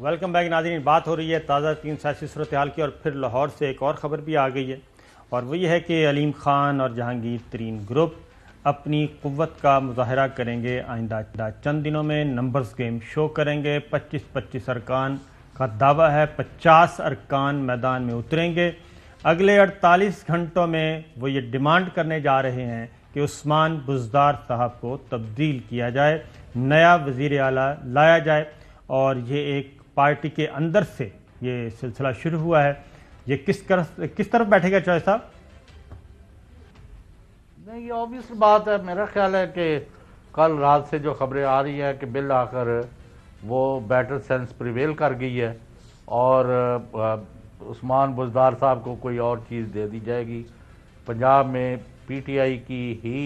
Welcome back नाज़रीन। बात हो रही है ताज़ा तीन सियासी सूरत हाल की और फिर लाहौर से एक और ख़बर भी आ गई है और वो ये है कि अलीम ख़ान और जहांगीर तरीन ग्रुप अपनी क़ुव्वत का मुज़ाहरा करेंगे। आइंदा चंद दिनों में नंबर्स गेम शो करेंगे। 25-25 अरकान का दावा है। 50 अरकान मैदान में उतरेंगे। अगले 48 घंटों में वो ये डिमांड करने जा रहे हैं कि उस्मान बुज़दार साहब को तब्दील किया जाए, नया वज़ीर आला लाया जाए। और ये एक पार्टी के अंदर से ये सिलसिला शुरू हुआ है। ये किस तरफ बैठेगा चौधरी साहब? नहीं, ये ऑब्वियस बात है। मेरा ख्याल है कि कल रात से जो खबरें आ रही हैं कि बिल आकर वो बेटर सेंस प्रिवेल कर गई है और उस्मान बुज़दार साहब को कोई और चीज़ दे दी जाएगी। पंजाब में पीटीआई की ही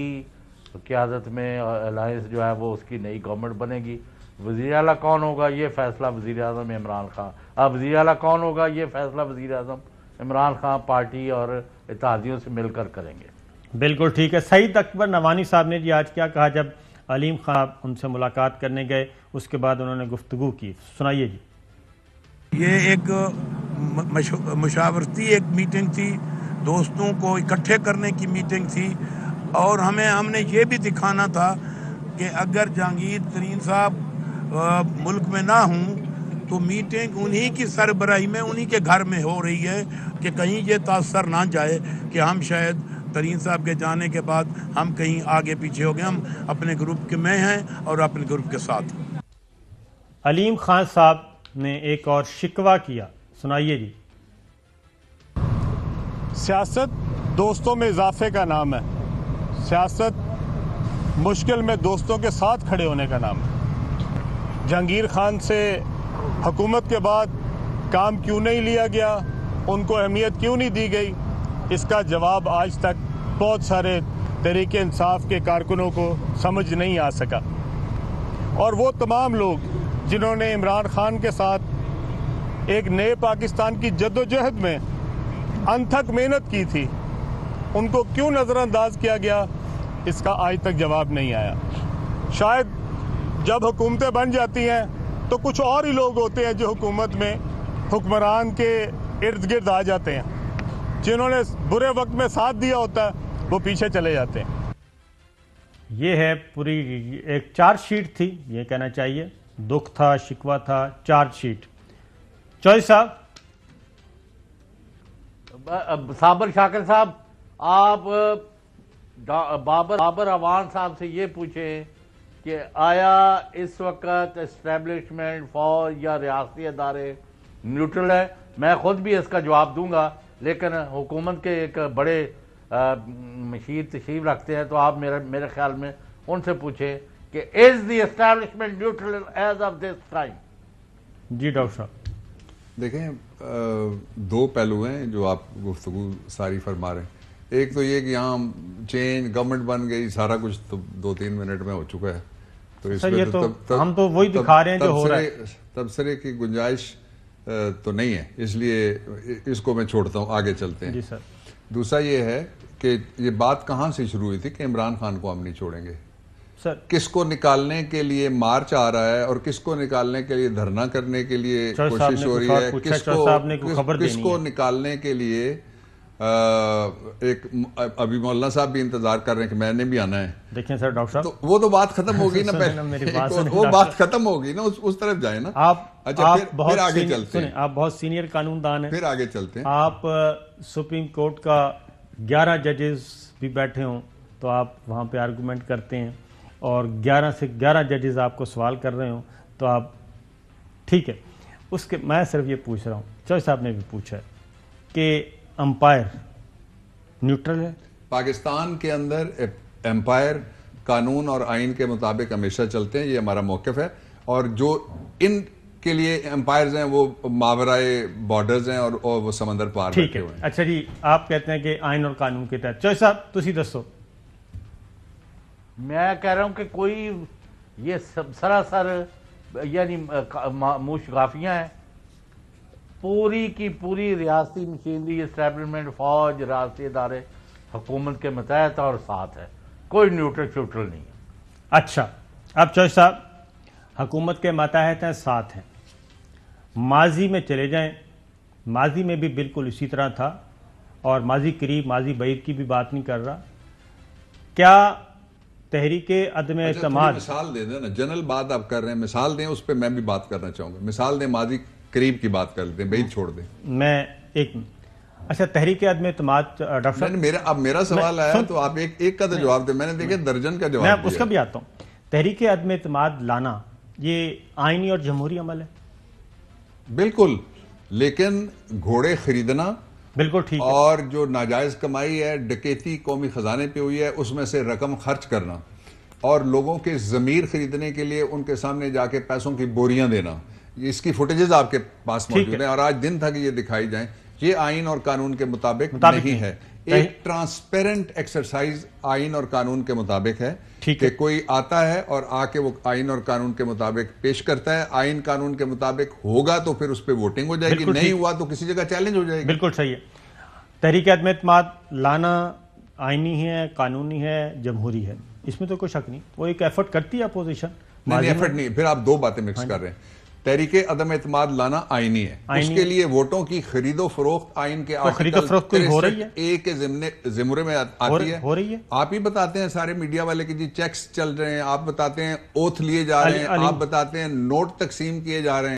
क़यादत में अलायंस जो है वो उसकी नई गवर्नमेंट बनेगी। वज़ीर आला कौन होगा ये फैसला वज़ीर आज़म इमरान खान, अब वज़ीर आला कौन होगा ये फैसला वज़ीर आज़म इमरान खान पार्टी और इत्तेहादियों से मिलकर करेंगे। बिल्कुल ठीक है। सईद अकबर नवानी साहब ने जी आज क्या कहा जब अलीम खान उनसे मुलाकात करने गए, उसके बाद उन्होंने गुफ्तगू की, सुनाइए जी। ये एक मुशावरती एक मीटिंग थी, दोस्तों को इकट्ठे करने की मीटिंग थी और हमने ये भी दिखाना था कि अगर जहांगीर तरीन साहब मुल्क में ना हूँ तो मीटिंग उन्हीं की सरबराही में उन्हीं के घर में हो रही है कि कहीं ये तासर ना जाए कि हम शायद तरीन साहब के जाने के बाद हम कहीं आगे पीछे हो गए। हम अपने ग्रुप के में हैं और अपने ग्रुप के साथ। अलीम खान साहब ने एक और शिकवा किया, सुनाइए जी। सियासत दोस्तों में इजाफे का नाम है। सियासत मुश्किल में दोस्तों के साथ खड़े होने का नाम है। जहांगीर खान से हुकूमत के बाद काम क्यों नहीं लिया गया, उनको अहमियत क्यों नहीं दी गई, इसका जवाब आज तक बहुत सारे तहरीक इंसाफ के कारकुनों को समझ नहीं आ सका। और वो तमाम लोग जिन्होंने इमरान खान के साथ एक नए पाकिस्तान की जद्दोजहद में अनथक मेहनत की थी, उनको क्यों नज़रअंदाज किया गया, इसका आज तक जवाब नहीं आया। शायद जब हुकूमतें बन जाती हैं तो कुछ और ही लोग होते हैं जो हुकूमत में हुक्मरान के इर्द गिर्द आ जाते हैं, जिन्होंने बुरे वक्त में साथ दिया होता है वो पीछे चले जाते हैं। ये है पूरी एक चार्जशीट थी, ये कहना चाहिए। दुख था, शिकवा था, चार्जशीट। चौधरी साहब, साबर शाकिर साहब, आप बाबर अवान साहब से ये पूछें कि आया इस वक्त एस्टेब्लिशमेंट फौज या रियासती अदारे न्यूट्रल है? मैं खुद भी इसका जवाब दूंगा, लेकिन हुकूमत के एक बड़े मशीर तशरीफ रखते हैं तो आप मेरे ख्याल में उनसे पूछें कि is the establishment neutral as of this time. जी डॉक्टर साहब। देखें, दो पहलू हैं जो आप गुफ्तगू सारी फरमा रहे हैं। एक तो ये कि यहाँ चेंज गवर्नमेंट बन गई, सारा कुछ तो 2-3 मिनट में हो चुका है, तो इसमें तो हम तो वही दिखा रहे हैं जो हो रहा है। तबसरे की गुंजाइश तो नहीं है, इसलिए इसको मैं छोड़ता हूँ, आगे चलते हैं। जी सर। दूसरा ये है कि ये बात कहाँ से शुरू हुई थी कि इमरान खान को हम नहीं छोड़ेंगे। सर, किसको निकालने के लिए मार्च आ रहा है और किसको निकालने के लिए धरना करने के लिए कोशिश हो रही है, किसको निकालने के लिए एक अभी मौलाना साहब भी इंतजार कर रहे हैं कि मैंने भी आना है। देखें सर, डॉक्टर साहब, तो वो तो बात खत्म होगी ना, पहले वो बात खत्म होगी ना, उस तरफ जाए ना आप। अच्छा, फिर आगे चलते हैं। आप बहुत सीनियर कानूनदान हैं, फिर आगे चलते हैं। आप सुप्रीम कोर्ट का 11 जजेस भी बैठे हों तो आप वहाँ पे आर्गूमेंट करते हैं, और 11 से 11 जजेस आपको सवाल कर रहे हो तो आप ठीक है। उसके मैं सिर्फ ये पूछ रहा हूँ, चौधरी साहब ने भी पूछा है कि अंपायर न्यूट्रल है। पाकिस्तान के अंदर एम्पायर कानून और आइन के मुताबिक हमेशा चलते हैं, ये हमारा मौक़िफ़ है। और जो इन के लिए एम्पायर्स हैं वो मावराए बॉर्डर्स हैं और वो समंदर पार बैठे हुए हैं। अच्छा जी, आप कहते हैं कि आइन और कानून के तहत। चौधरी साहब, तुसी दसो। मैं कह रहा हूं कि कोई ये सरासर यानी मुशगाफियां हैं। पूरी की पूरी रियासती मशीनरी, एस्टैब्लिशमेंट, फौज, रियासती इदारे हुकूमत के मतहत और साथ है, कोई न्यूट्रल श्यूट्रल नहीं है। अच्छा, अब चौधरी साहब, हुकूमत के मातहत हैं, साथ हैं, माजी में चले जाएं, माजी में भी बिल्कुल इसी तरह था, और माजी करीब माजी बैद की भी बात नहीं कर रहा। क्या तहरीके अदम एतमाद, मिसाल दे दें ना, जनरल बात आप कर रहे हैं, मिसाल दें, उस पर मैं भी बात करना चाहूंगा। मिसाल दें, माजी करीब की बात कर लेते हैं, बैद छोड़ दें। मैं एक अच्छा, तहरीके अदम एतमाद डॉक्टर साहब, मेरा सवाल आया तो आप एक का तो जवाब दें। मैंने देखे दर्जन का जवाब मैं उसका भी आता हूं। तहरीके अदम एतमाद लाना ये आईनी और जमहूरी अमल है, बिल्कुल, लेकिन घोड़े खरीदना बिल्कुल ठीक है, और जो नाजायज कमाई है, डकैती कौमी खजाने पे हुई है, उसमें से रकम खर्च करना और लोगों के जमीर खरीदने के लिए उनके सामने जाके पैसों की बोरियां देना, इसकी फुटेजेस आपके पास मौजूद है और आज दिन था कि ये दिखाई जाए। ये आइन और कानून के मुताबिक नहीं है। एक ट्रांसपेरेंट एक्सरसाइज आइन और कानून के मुताबिक है कि कोई आता है और आके वो आइन और कानून के मुताबिक पेश करता है। आइन कानून के मुताबिक होगा तो फिर उस पर वोटिंग हो जाएगी, नहीं हुआ तो किसी जगह चैलेंज हो जाएगी। बिल्कुल सही है। तहरीक अदम एतमाद लाना आइनी है, कानूनी है, जमहूरी है, इसमें तो कोई शक नहीं। वो एक एफर्ट करती है अपोजिशन। नहीं, एफर्ट नहीं, फिर आप दो बातें मिक्स कर रहे हैं। तहरीके अदम एतमाद लाना आईनी है, उसके लिए वोटों की खरीदो फरोख्त आइन के आर्टिकल 63A के ज़िम्रे में आती है, हो रही है। आप ही बताते हैं सारे मीडिया वाले कि जी चेक्स चल रहे हैं, आप बताते हैं ओथ लिए जा रहे हैं, आप बताते हैं नोट तकसीम किए जा रहे हैं।